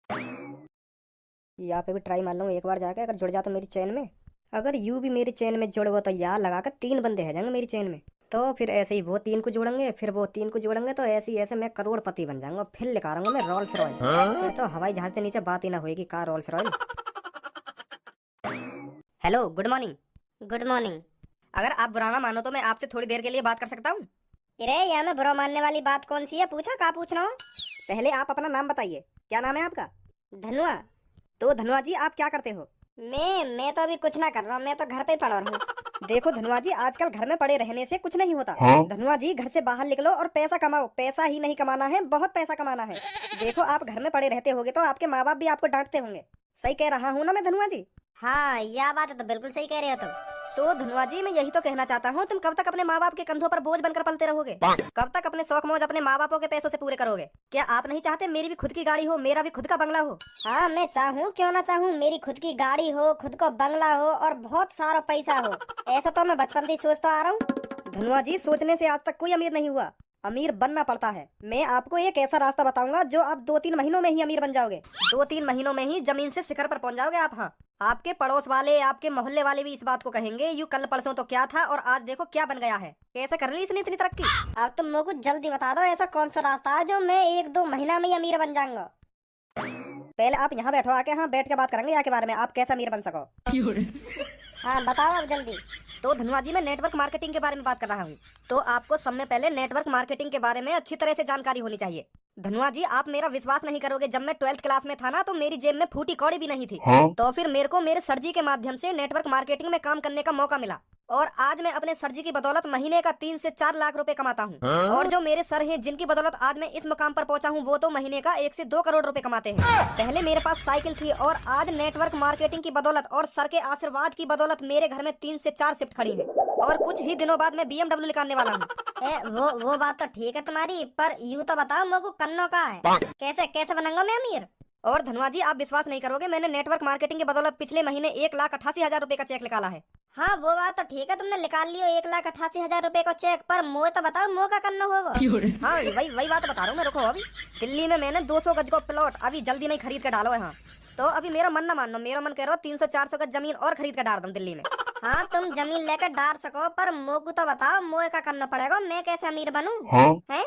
यहाँ पे भी ट्राई मार लूँ एक बार जाके, अगर जुड़ जा तो मेरी चेन में। अगर यू भी मेरी चेन में जुड़ गो तो यार लगा कर 3 बंदे हैं जाएंगे मेरी चेन में। तो फिर ऐसे ही वो 3 को जोड़ेंगे, फिर वो 3 को जोड़ेंगे, तो ऐसे ही ऐसे मैं करोड़पति बन जाऊंगा। फिर लेकर आऊंगा मैं रोल्स रॉयल। फिर तो हवाई जहाज के नीचे बात ही ना होगी, car Rolls Royce. Hello, good morning. Good morning. अगर आप बुरा ना मानो तो मैं आपसे थोड़ी देर के लिए बात कर सकता हूँ? अरे यहाँ में बुरा मानने वाली बात कौन सी है? पूछा क्या पूछना हो? पहले आप अपना नाम बताइए, क्या नाम है आपका? धनुआ। तो धनुआ जी, आप क्या करते हो? मैं तो अभी कुछ ना कर रहा हूँ, मैं तो घर पे ही पड़ा हूँ। देखो धनुआ जी, आजकल घर में पड़े रहने से कुछ नहीं होता। धनुआ जी, घर से बाहर निकलो और पैसा कमाओ। पैसा ही नहीं कमाना है, बहुत पैसा कमाना है। देखो, आप घर में पड़े रहते होगे तो आपके माँ बाप भी आपको डांटते होंगे। सही कह रहा हूँ ना मैं धनुआ जी? हाँ, यह बात है तो बिल्कुल सही कह रहे हो तुम। तो धनुआ जी, मैं यही तो कहना चाहता हूँ, तुम कब तक अपने माँ बाप के कंधों पर बोझ बनकर पलते रहोगे? कब तक अपने शौक मौज अपने माँ बापों के पैसों से पूरे करोगे? क्या आप नहीं चाहते मेरी भी खुद की गाड़ी हो, मेरा भी खुद का बंगला हो? हाँ, मैं चाहूँ क्यों ना चाहूँ, मेरी खुद की गाड़ी हो, खुद को बंगला हो और बहुत सारा पैसा हो। ऐसा तो मैं बचपन से ही सोचता आ रहा हूँ। धनुआ जी, सोचने से आज तक कोई अमीर नहीं हुआ, अमीर बनना पड़ता है। मैं आपको एक ऐसा रास्ता बताऊंगा जो आप 2-3 महीनों में ही अमीर बन जाओगे। 2-3 महीनों में ही जमीन से शिखर पर पहुंच जाओगे आप। हाँ, आपके पड़ोस वाले, आपके मोहल्ले वाले भी इस बात को कहेंगे, यू कल परसों तो क्या था और आज देखो क्या बन गया है। कैसे कर ली इसने इतनी तरक्की? अब तुम मुझको जल्दी बता दो, ऐसा कौन सा रास्ता है जो मैं 1-2 महीना में ही अमीर बन जाऊंगा। पहले आप यहाँ बैठो आके, हाँ बैठ के बात करेंगे यहाँ के बारे में, आप कैसे अमीर बन सको। हाँ बताओ अब जल्दी। तो धनुआ जी, मैं नेटवर्क मार्केटिंग के बारे में बात कर रहा हूँ। तो आपको सब में पहले नेटवर्क मार्केटिंग के बारे में अच्छी तरह से जानकारी होनी चाहिए। धनुआ जी, आप मेरा विश्वास नहीं करोगे, जब मैं 12th क्लास में था ना, तो मेरी जेब में फूटी कौड़ी भी नहीं थी। तो फिर मेरे को मेरे सर जी के माध्यम से नेटवर्क मार्केटिंग में काम करने का मौका मिला और आज मैं अपने सर जी की बदौलत महीने का 3 से 4 लाख रुपए कमाता हूँ। और जो मेरे सर हैं, जिनकी बदौलत आज मैं इस मुकाम पर पहुंचा हूँ, वो तो महीने का 1 से 2 करोड़ रुपए कमाते हैं। पहले मेरे पास साइकिल थी और आज नेटवर्क मार्केटिंग की बदौलत और सर के आशीर्वाद की बदौलत मेरे घर में 3 से 4 शिफ्ट खड़ी है और कुछ ही दिनों बाद मैं BMW निकालने वाला हूँ। वो बात तो ठीक है तुम्हारी, पर यूँ तो बताओ मुझको करना का है, कैसे कैसे बनूंगा मैं अमीर? और धनुआ जी, आप विश्वास नहीं करोगे, मैंने नेटवर्क मार्केटिंग के बदौलत पिछले महीने 1,88,000 रुपए का चेक निकाला है। हाँ वो बात तो ठीक है, तुमने निकाल लियो 1,88,000 रुपए का चेक, पर मुझे तो बताओ मुझे क्या करना होगा? हाँ, वही बात बता रहा हूँ मैं। रुको, अभी दिल्ली में मैंने 200 गज का प्लॉट अभी जल्दी में ही खरीद कर डालो है। हाँ, तो अभी मेरा मन ना मानो, मेरा मन कह रहा हो 300-400 गज जमीन और खरीद कर डाल दूं दिल्ली में। हाँ तुम जमीन लेकर डाल सको, पर मुझको तो बताओ मुझे क्या करना पड़ेगा, मैं कैसे अमीर बनूं? हैं?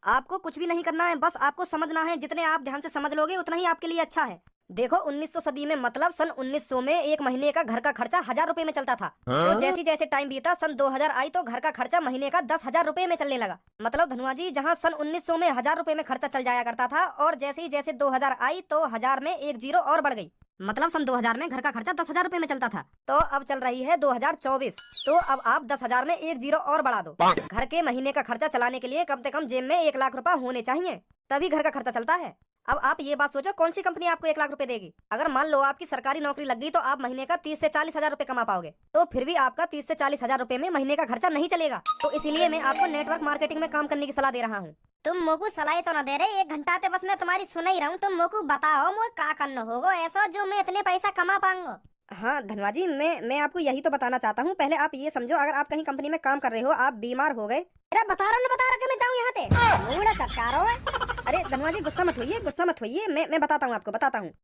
आपको कुछ भी नहीं करना है, बस आपको समझना है। जितने आप ध्यान से समझ लोगे उतना ही आपके लिए अच्छा है। देखो, 1900 सदी में, मतलब सन 1900 में एक महीने का घर का खर्चा 1000 रुपए में चलता था। तो जैसे जैसे टाइम बीता, सन 2000 आई तो घर का खर्चा महीने का 10,000 रुपए में चलने लगा। मतलब धनुआ जी, जहाँ सन 1900 में 1000 रुपए में खर्चा चल जाया करता था और जैसे ही जैसे 2000 आई तो 1000 में एक जीरो और बढ़ गई। मतलब सन 2000 में घर का खर्चा 10,000 रुपए में चलता था। तो अब चल रही है 2024, तो अब आप 10,000 में एक जीरो और बढ़ा दो। घर के महीने का खर्चा चलाने के लिए कम से कम जेब में 1 लाख रुपए होने चाहिए, तभी घर का खर्चा चलता है। अब आप ये बात सोचो, कौन सी कंपनी आपको 1 लाख रुपए देगी? अगर मान लो आपकी सरकारी नौकरी लग गई तो आप महीने का 30 से 40 हजार रुपए कमा पाओगे। तो फिर भी आपका 30 से 40 हजार रुपए में महीने का खर्चा नहीं चलेगा। तो इसीलिए मैं आपको नेटवर्क मार्केटिंग में काम करने की सलाह दे रहा हूँ। तुम मुझको सलाह तो ना दे रहे, 1 घंटा ते बस मैं तुम्हारी सुन ही रहा हूँ। तुम मुझको बताओ मुझे क्या करना होगा ऐसा जो मैं इतने पैसा कमा पाऊंगा। हाँ धनवा जी, मैं आपको यही तो बताना चाहता हूँ। पहले आप ये समझो, अगर आप कहीं कंपनी में काम कर रहे हो, आप बीमार हो गए। अरे बता रहा कि मैं जाऊँ यहाँ पे, मुंह चटका रहा है। अरे धनवा जी, गुस्सा मत होइए, गुस्सा मत होइए। मैं बताता हूँ आपको।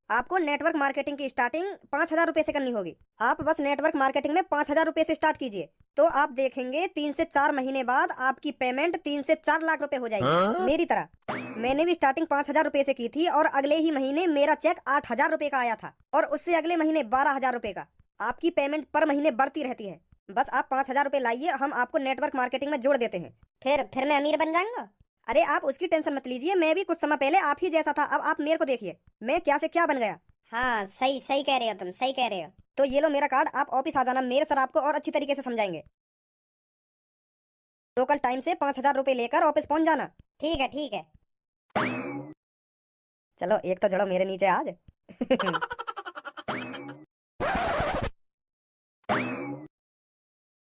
आपको नेटवर्क मार्केटिंग की स्टार्टिंग 5,000 रुपए से करनी होगी। आप बस नेटवर्क मार्केटिंग में 5,000 रुपए से स्टार्ट कीजिए, तो आप देखेंगे 3 से 4 महीने बाद आपकी पेमेंट 3 से 4 लाख रुपए हो जाएगी। मेरी तरह मैंने भी स्टार्टिंग 5,000 रुपए से की थी और अगले ही महीने मेरा चेक 8,000 रुपए का आया था और उससे अगले महीने 12,000 रुपए का। आपकी पेमेंट पर महीने बढ़ती रहती है। बस आप 5,000 रुपए लाइए, हम आपको नेटवर्क मार्केटिंग में जोड़ देते हैं। फिर मैं अमीर बन जाऊंगा। अरे आप उसकी टेंशन मत लीजिए, मैं भी कुछ समय पहले आप ही जैसा था। अब आप मेरे को देखिए, मैं क्या से क्या बन गया। हाँ सही सही कह रहे हो तुम, सही कह रहे हो। तो ये लो मेरा कार्ड, आप ऑफिस आ जाना, मेरे सर आपको और अच्छी तरीके से समझाएंगे। तो कल टाइम से 5,000 रुपए लेकर ऑफिस पहुंच जाना। ठीक है ठीक है। चलो एक तो जड़ो मेरे नीचे आज।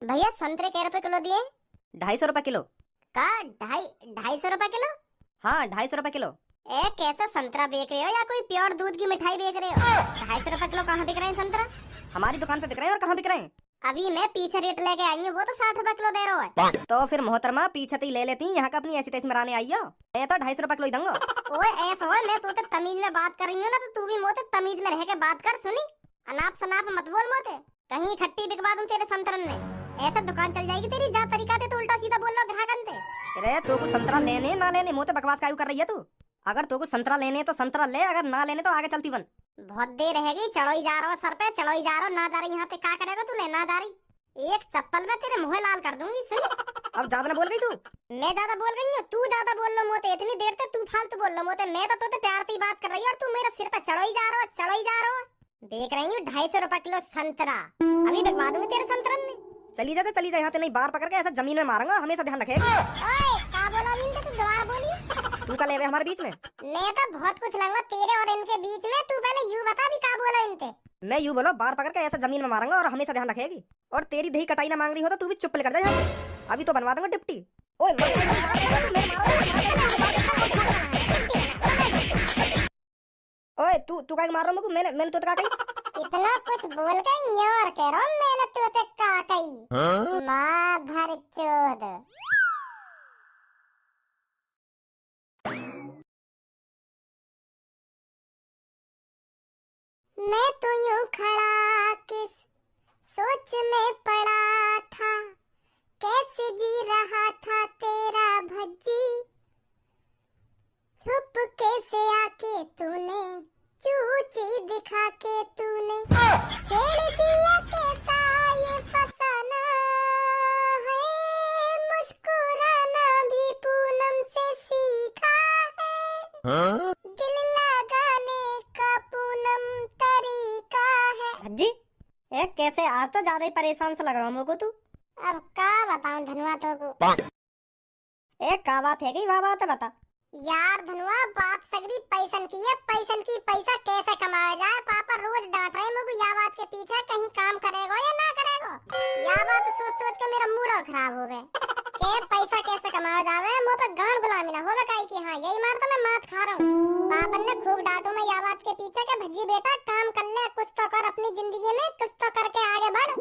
भैया संतरे कै रुपए किलो दिए? 250 रुपए किलो। का 250 रुपए किलो? हाँ 250 रुपए किलो। ए कैसा संतरा बेच रहे हो या कोई प्योर दूध की मिठाई बेच रहे हो? 250 रुपए किलो कहाँ बिक रहे हैं संतरा? हमारी दुकान पे बिक रहे हैं। और कहाँ बिक रहे हैं? अभी मैं पीछे रेट लेके आई हूँ, वो तो 60 रुपए किलो दे रहा है। तो फिर मोहतरमा पीछे ही ले लेती, यहाँ का अपनी ऐसी तैसी मराने आई हो। मैं तो 250 रुपए किलो ही दूंगा। ओए ऐसा हो, मैं तो तमीज में बात कर रही हूँ ना, तो तू भी मोते तमीज में रह के बात कर। सुनी, अनाप शनाप मत बोल मोते, कहीं खट्टी बिकवा दूं तेरे संतरन में। ऐसे दुकान चल जाएगी तेरी, जा तरीका ते तो उल्टा सीधा बोल रहा ग्राहकन ते। अरे तो कुछ संतरा लेने ना लेने मोते बकवास कायू कर रही है तू। अगर तो कुछ संतरा लेने तो संतरा ले, अगर ना लेने तो आगे चलती बन। बहुत देर रहेगी, चढ़ो ही जा रहा हो सर पे, चढ़ो ही जा रहा हो, ना जा रही यहाँ पे क्या करेगा तूने, ना जा रही एक चप्पल में तेरे मुंह लाल कर दूंगी। सुन, अब ज्यादा ना बोल गई तू। मैं ज्यादा बोल रही हूँ, तू ज्यादा बोल लो मोते, इतनी देर तक तू फालतू बोल लो मोते। मैं तो तोते प्यार से बात कर रही हूँ और तू मेरे सिर पे चढ़ो ही जा रहा हो, चढ़ो ही जा रहा हो। देख रही हूँ 250 रुपए किलो संतरा, अभी बिकवा दूंगी तेरे संतरन में। चली जा तो चली जा, यहाँ ते नहीं बाहर पकड़ के ऐसा जमीन में मारूंगा, हमेशा ध्यान रखेगा। ओए का बोला अभी तू दोबारा बोली। तू का ले हमारे बीच में। मैं तो बहुत कुछ लूंगा तेरे और इनके बीच में, तू पहले यूं बता भी का बोला इनके। मैं यूं बोलो, बाहर पकड़ के ऐसा जमीन में मारूंगा और हमेशा ध्यान रखेगी। और तेरी दही कटाई ना मांग रही हो तो तू भी चुप कर जा यहाँ से। अभी तो बनवा दूंगा डिप्टी। ओए ओए तू का मार रहा हूँ, मैंने तो का कही। इतना कुछ बोल के न्योर कह रहा हूँ, मैंने तो का कही। माँ भर चोद। मैं तो यूं खड़ा किस सोच में पड़ा था, कैसे जी रहा था तेरा भज्जी, छुप कैसे आके तूने चूची दिखा के तूने छेड़ दिया, कैसा ये फसाना है, मुस्कुराना भी पूनम से सीखा है, दिल लगाने का पूनम तरीका है। भज्जी ए कैसे, आज तो ज्यादा ही परेशान सा लग रहा हूँ मुझको तू। अब का बताऊं धनुआ तो को। एक का बात है कि वाह बात है, बता। यार धनुआ, बात सगरी पैसन की है, पैसन की। पैसा कैसे कमाया जाए, पापा रोज डांट रहे मुझे या बात के पीछे, कहीं काम करेगा या ना करेगा। या बात सोच सोच के मेरा मूड खराब हो गए के पैसा कैसे कमाया जावे, मुंह पे गान गुलामी ना होवे काई की। हाँ यही मार तो मैं मात खा रहा हूँ। पापन ने खूब डांटू मैं या बात के पीछे के भज्जी बेटा काम कर ले, कुछ तो कर अपनी जिंदगी में, कुछ तो करके आगे बढ़।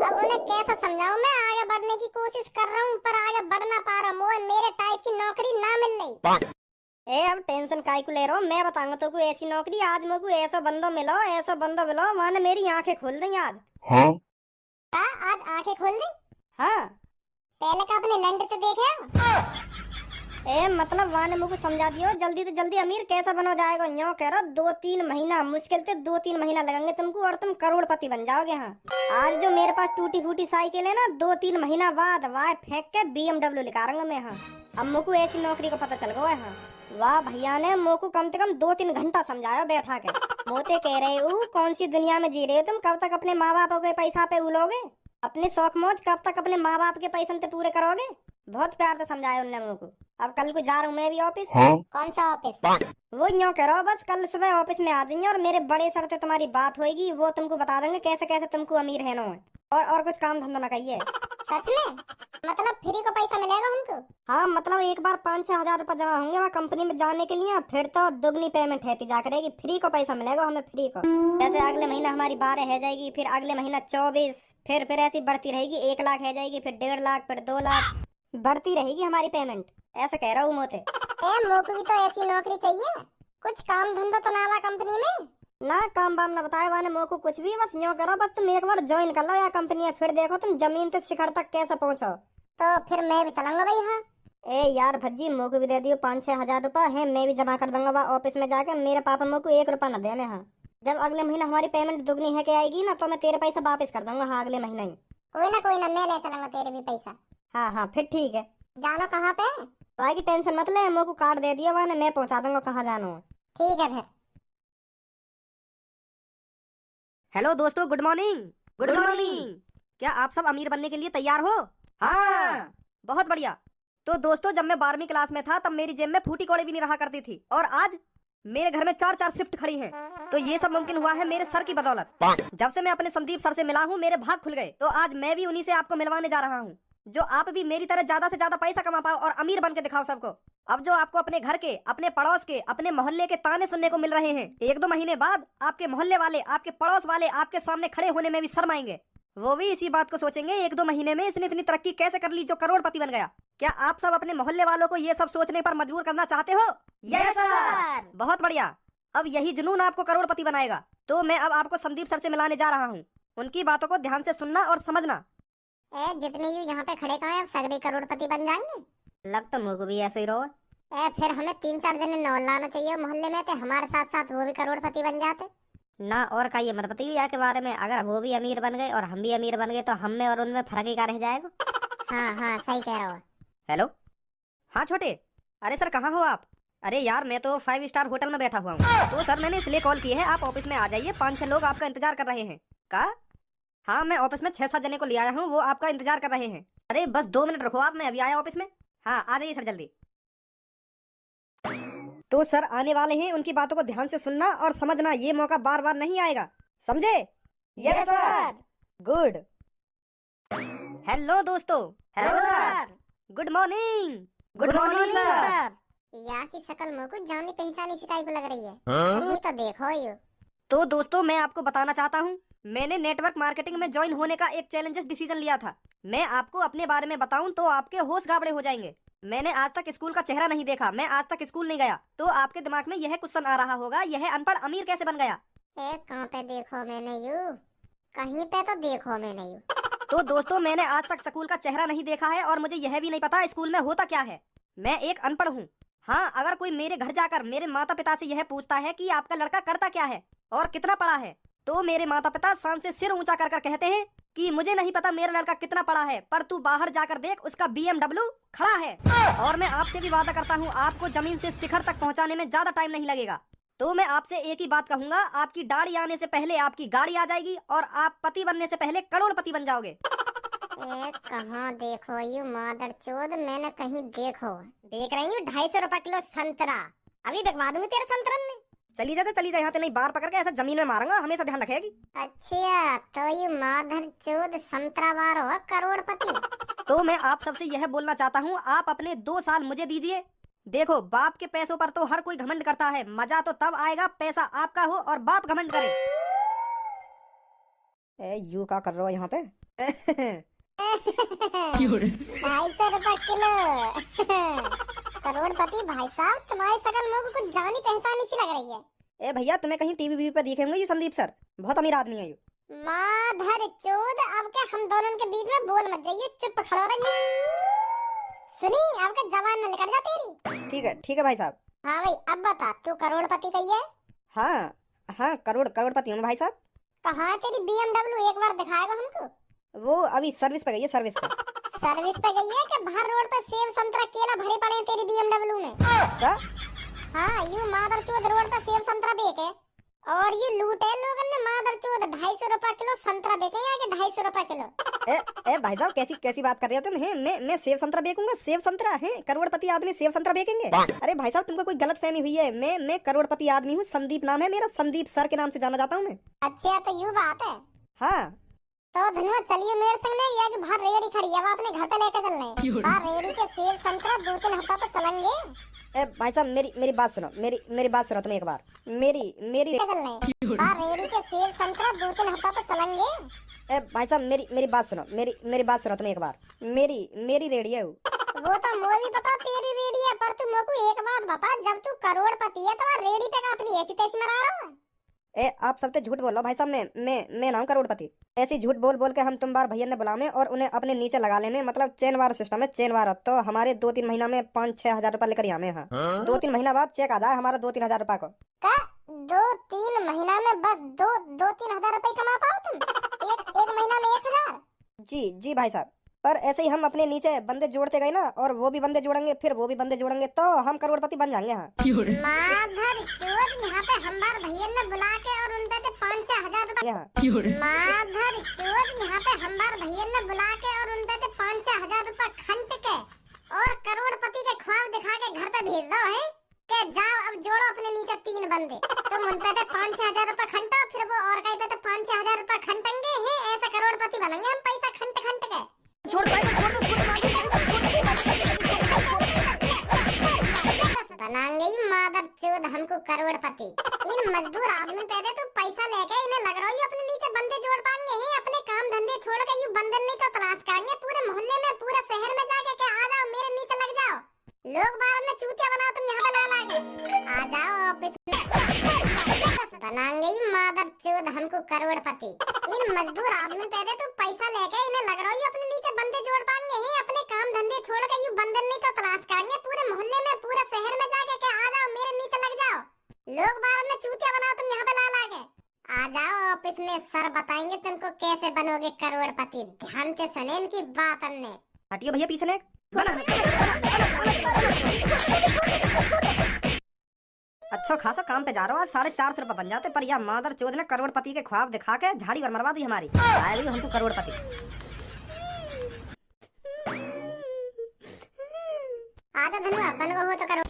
अब उन्हें कैसे समझाऊं, मैं आगे बढ़ने की कोशिश कर रहा हूँ पर आगे बढ़ ना पा रहा हूँ। मेरे टाइप की नौकरी ना मिल रही। ए अब टेंशन काहे को ले रहा हूँ, मैं बताऊंगा तो कोई ऐसी नौकरी। आज मुझको ऐसा बंदो मिलो, ऐसा बंदो मिलो, माने मेरी आंखें खोल दी आज। हाँ? आज आंखें खोल दी। हाँ पहले का अपने लंड तो देखे। ए मतलब वाने मुझको समझा दियो, जल्दी से जल्दी अमीर कैसा बनो जाएगा। यूं कह रहा 2-3 महीना, मुश्किल से 2-3 महीना लगेंगे तुमको और तुम करोड़पति बन जाओगे। हाँ आज जो मेरे पास टूटी फूटी साइकिल है ना, 2-3 महीना बाद वाह फेंक के BMW निकालूंगा मैं। हाँ अब मुझको ऐसी नौकरी का पता चल गया है। हाँ वाह भैया ने मुझको कम से कम 2-3 घंटा समझाया बैठा के। मोते कह रहे हो कौन सी दुनिया में जी रहे हो तुम, कब तक अपने माँ बाप के पैसा पे उलोगे, अपने शौक मौज कब तक अपने माँ बाप के पैसे पे पूरे करोगे। बहुत प्यार से समझाया उनने मुझको। अब कल को जा रहा हूँ मैं भी ऑफिस। हाँ? कौन सा ऑफिस? वो यूँ करो बस कल सुबह ऑफिस में आ जाइए और मेरे बड़े सर से तुम्हारी बात होगी, वो तुमको बता देंगे कैसे कैसे तुमको अमीर है नो है। और कुछ काम धंधा ना कहिए। सच में? मतलब फ्री को पैसा मिलेगा हमको? हाँ मतलब एक बार 5-6 हजार रुपए जमा होंगे वहाँ कंपनी में जाने के लिए, फिर तो दुगनी पेमेंट है जा करेगी। फ्री को पैसा मिलेगा हमें, फ्री को। जैसे अगले महीना हमारी 12 है जाएगी, फिर अगले महीना 24, फिर ऐसी बढ़ती रहेगी। 1 लाख है जाएगी, फिर 1.5 लाख, फिर 2 लाख, बढ़ती रहेगी हमारी पेमेंट। ऐसा कह रहा हूँ मोते। मोको भी तो ऐसी नौकरी चाहिए, कुछ काम धंधा तो ना कंपनी में। ना काम बाम ना बताए वाने मोको कुछ भी, बस यूँ करो बस तुम एक बार ज्वाइन कर लो या कंपनी है, फिर देखो तुम जमीन से शिखर तक कैसे पहुँचो। तो फिर मैं भी चलूंगा भाई। हाँ ए यार भज्जी मोको भी दे दियो 5-6 हजार रुपए है, मैं भी जमा कर दूंगा वहाँ ऑफिस में जाके। मेरे पापा मोको 1 रुपया न देने। हाँ जब अगले महीना हमारी पेमेंट दुगनी है के आएगी ना, तो मैं तेरे पैसा वापस कर दूंगा। हाँ अगले महीना ही। कोई ना मैं ले चलूंगा तेरे भी पैसा। हाँ फिर ठीक है। जानो कहाँ पे? भाई की टेंशन मत ले, मोको कार्ड दे दिया मैंने, मैं पहुंचा दूंगा कहाँ जाना है। ठीक है फिर। हेलो दोस्तों, गुड मॉर्निंग। Good morning. क्या आप सब अमीर बनने के लिए तैयार हो? हाँ बहुत बढ़िया। तो दोस्तों जब मैं 12वीं क्लास में था तब मेरी जेब में फूटी कौड़ी भी नहीं रहा करती थी, और आज मेरे घर में 4-4 शिफ्ट खड़ी हैं। तो ये सब मुमकिन हुआ है मेरे सर की बदौलत। जब से मैं अपने संदीप सर से मिला हूँ मेरे भाग खुल गए। तो आज मैं भी उन्हीं से आपको मिलवाने जा रहा हूँ, जो आप भी मेरी तरह ज्यादा से ज्यादा पैसा कमा पाओ और अमीर बन के दिखाओ सबको। अब जो आपको अपने घर के, अपने पड़ोस के, अपने मोहल्ले के ताने सुनने को मिल रहे हैं, 1-2 महीने बाद आपके मोहल्ले वाले, आपके पड़ोस वाले आपके सामने खड़े होने में भी शर्माएंगे। वो भी इसी बात को सोचेंगे 1-2 महीने में इसने इतनी तरक्की कैसे कर ली जो करोड़पति बन गया। क्या आप सब अपने मोहल्ले वालों को ये सब सोचने पर मजबूर करना चाहते हो? Yes sir. बहुत बढ़िया। अब यही जुनून आपको करोड़पति बनाएगा। तो मैं अब आपको संदीप सर से मिलाने जा रहा हूँ। उनकी बातों को ध्यान से सुनना और समझना। जितने यू यहाँ पे खड़े कहाँ हैं, अब सगरे करोड़पति बन जाएंगे। लग तो मुझको भी ऐसे ही रहो। फिर हमें 3-4 जने नौ लाना चाहिए मोहल्ले में, तो हमारे साथ साथ वो भी करोड़पति बन जाते। ना और का ये मत बताइए के बारे में। अगर वो भी अमीर बन गए और हम भी अमीर बन गए तो हम में और उनमें फर्क ही क्या रह जाएगा। हाँ सही कह रहे हो। हेलो, हाँ छोटे। अरे सर कहाँ हो आप? अरे यार मैं तो 5 स्टार होटल में बैठा हुआ हूँ। तो सर मैंने इसलिए कॉल की है, आप ऑफिस में आ जाइए। 5-6 लोग आपका इंतजार कर रहे हैं। का? हाँ मैं ऑफिस में 6-7 जने को ले आया हूँ, वो आपका इंतजार कर रहे हैं। अरे बस 2 मिनट रखो आप, मैं अभी आया ऑफिस में। हाँ आ जाइए सर जल्दी। तो सर आने वाले हैं, उनकी बातों को ध्यान से सुनना और समझना। ये मौका बार बार नहीं आएगा, समझे? Yes sir. गुड। हेलो दोस्तों। Hello sir. Good morning. Good morning sir. यहाँ की शक्ल मुझ को जानी पहचानी सी टाइप लग रही है। ये तो देखो यू। तो दोस्तों मैं आपको बताना चाहता हूँ, मैंने नेटवर्क मार्केटिंग में ज्वाइन होने का एक चैलेंजस डिसीजन लिया था। मैं आपको अपने बारे में बताऊं तो आपके होश गाबड़े हो जाएंगे। मैंने आज तक स्कूल का चेहरा नहीं देखा, मैं आज तक स्कूल नहीं गया। तो आपके दिमाग में यह क्वेश्चन आ रहा होगा, यह अनपढ़ अमीर कैसे बन गया? कहाँ पे देखो मैंने यू, कहीं पे तो देखो मैंने यू। तो दोस्तों मैंने आज तक स्कूल का चेहरा नहीं देखा है और मुझे यह भी नहीं पता स्कूल में होता क्या है। मैं एक अनपढ़ हूँ। हाँ, अगर कोई मेरे घर जाकर मेरे माता पिता से यह पूछता है कि आपका लड़का करता क्या है और कितना पढ़ा है, तो मेरे माता पिता शान से सिर ऊंचा कर कर कहते हैं कि मुझे नहीं पता मेरा लड़का कितना पढ़ा है, पर तू बाहर जाकर देख, उसका BMW खड़ा है। और मैं आपसे भी वादा करता हूँ, आपको जमीन से शिखर तक पहुँचाने में ज्यादा टाइम नहीं लगेगा। तो मैं आपसे एक ही बात कहूंगा, आपकी दाढ़ी आने से पहले आपकी गाड़ी आ जाएगी और आप पति बनने से पहले करोड़पति बन जाओगे। कहाँ देखो यू मादर चोद, मैंने कहीं देखो। देख रही हूँ 250 रुपए किलो संतरा, अभी बिकवा दूंगी तेरे संतरन में। चली जा यहाँ से, नहीं बाहर पकड़ के ऐसा जमीन में मारूंगा, हमेशा ध्यान रखेगी। अच्छा तो यू मादर चोद संतरा बार हो करोड़पति। तो मैं आप सबसे यह बोलना चाहता हूँ, आप अपने 2 साल मुझे दीजिए। देखो बाप के पैसों पर तो हर कोई घमंड करता है, मजा तो तब आएगा पैसा आपका हो और बाप घमंड करे। यू क्या कर रहे हो यहाँ पे? 250 रुपए किलो। करोड़पति भाई साहब, तुम्हारी शकल मुझे कुछ जानी पहचानी सी लग रही है। भैया तुम्हें कहीं टीवी पे देखे होंगे, ये संदीप सर बहुत अमीर आदमी है। ये माधर चोद, अब क्या हम दोनों के बीच में बोल मत जाइए, चुप खड़ो रहिए। सुनी, आपका जवान न निकल जा तेरी। ठीक है भाई साहब। हाँ भाई अब बता, तू करोड़पति कही है? हाँ करोड़पति हूँ भाई साहब। कहाँ है तेरी BMW, एक बार दिखाएगा हमको? वो अभी सर्विस पे गई है, सर्विस पे गई है कि बाहर रोड पे सेब संतरा केला भरे पड़े हैं तेरी BMW में? क्या? हाँ यू मादर चोद रोड पे सेब संतरा बेचे और ये लूटे लोगों ने मादर चोद 250 रुपए किलो संतरा बेचे हैं कि 250 रुपए किलो। ए भाई साहब कैसी बात कर रहे हो तुम? मैं सेब संतरा बेचूंगा? सेब संतरा है? करोड़पति आदमी सेब संतरा बेचेंगे? अरे भाई साहब तुमको कोई गलत फहमी हुई है। मैं करोड़पति आदमी हूँ, संदीप नाम है मेरा, संदीप सर के नाम से जाना जाता हूँ मैं। अच्छा तो यू बात है। हाँ तो धनुआ चलिए मेरे संग में, या कि बाहर रेड़ी खड़ी है, अब अपने घर पे लेकर चल रहे हैं। बाहर रेड़ी के सेब संतरा 2-3 हफ्ता तो चलेंगे। भाई साहब मेरी बात सुनो, मेरी बात सुनो तुम एक बार। मेरी चल रहे हैं बाहर रेड़ी के सेब संतरा 2-3 हफ्ता तो चलेंगे। भाई साहब मेरी बात सुनो, मेरी बात सुनो तुम एक बार। मेरी रेडी है वो तो मुझे भी पता तेरी रेडी है, पर तू मेरे को एक बात बता, जब तू करोड़पति है तो रेडी पे अपनी ऐसी तैसी मरा रहा है? आप सब तो झूठ बोल रहे हो भाई साहब। मैं ना हूं करोड़पति। ऐसी झूठ बोल के हम तुम बार भैया ने बुलाने और उन्हें अपने नीचे लगा लेने, मतलब चेन वार सिस्टम है, चेन वार। तो हमारे 2-3 महीना में 5-6 हजार रुपए लेकर आने हैं। 2-3 महीना बाद चेक आ जाए हमारा 2-3 हजार रुपए को। 2-3 महीना में बस 2-3 हजार रुपए कमा पाओ तुम? एक महीना में 1,000? जी भाई साहब, पर ऐसे ही हम अपने नीचे बंदे जोड़ते गए ना, और वो भी बंदे जोड़ेंगे, फिर वो भी बंदे जोड़ेंगे, तो हम करोड़पति बन जाएंगे। हाँ माधर चोद, यहाँ पे हम बार भैया ने बुला के और उन पे 5-6 हजार रुपए। माधर चोद, यहाँ पे हम बार भैया ने बुला के और उन पे 5-6 हजार रुपए खंड के और करोड़पति के ख्वाब दिखा के घर पे भेज दो है के जाओ अब जोड़ो अपने नीचे 3 बंदे। तुम उन पे 5-6 हजार रुपए खंटो, फिर वो और कहीं पे 5-6 हजार रुपए खंटेंगे हैं, ऐसा करोड़पति बनेंगे हम पैसा खंट के। छोड़ दो बनाएंगे ही मादर चोद हमको करोड़पति। इन मजदूर आदमी पैदे तो पैसा लेके इन्हें लग रहा है अपने नीचे बंदे जोड़ पाएंगे हैं। अपने काम धंधे छोड़ के यू बंदन नहीं तो तलाश करेंगे पूरे मोहल्ले में पूरे शहर में जाके के आ जाओ मेरे नीचे लग जाओ। लोग बाहर में चूतिया बनाओ तुम यहाँ पे ला लागे आ जाओ ऑफिस में। बनाएंगे ही मादर चोद हमको करोड़पति। इन मजदूर आदमी पैदे तो पैसा लेके इन्हें लग रहा है अपने नीचे बंदे जोड़ पाएंगे हैं। अपने काम धंधे छोड़ के यू बंदन नहीं तो तलाश करेंगे पूरे मोहल्ले में पूरे शहर में जाके के आ जाओ मेरे नीचे लग जाओ। लोग बाहर में चूतिया बनाओ तुम यहाँ पे ला लागे आ जाओ ऑफिस में। सर बताएंगे तुमको कैसे बनोगे करोड़पति। ध्यान से सुने इनकी बात। अन्य हटियो भैया पीछे ने। अच्छा खासा काम पे जा रहा हूँ, 450 रुपए बन जाते, पर यह मादर चोद ने करोड़पति के ख्वाब दिखा के झाड़ी और मरवा दी हमारी। आएगी हमको करोड़पति। आजा धनुआ बनवा हो तो करो।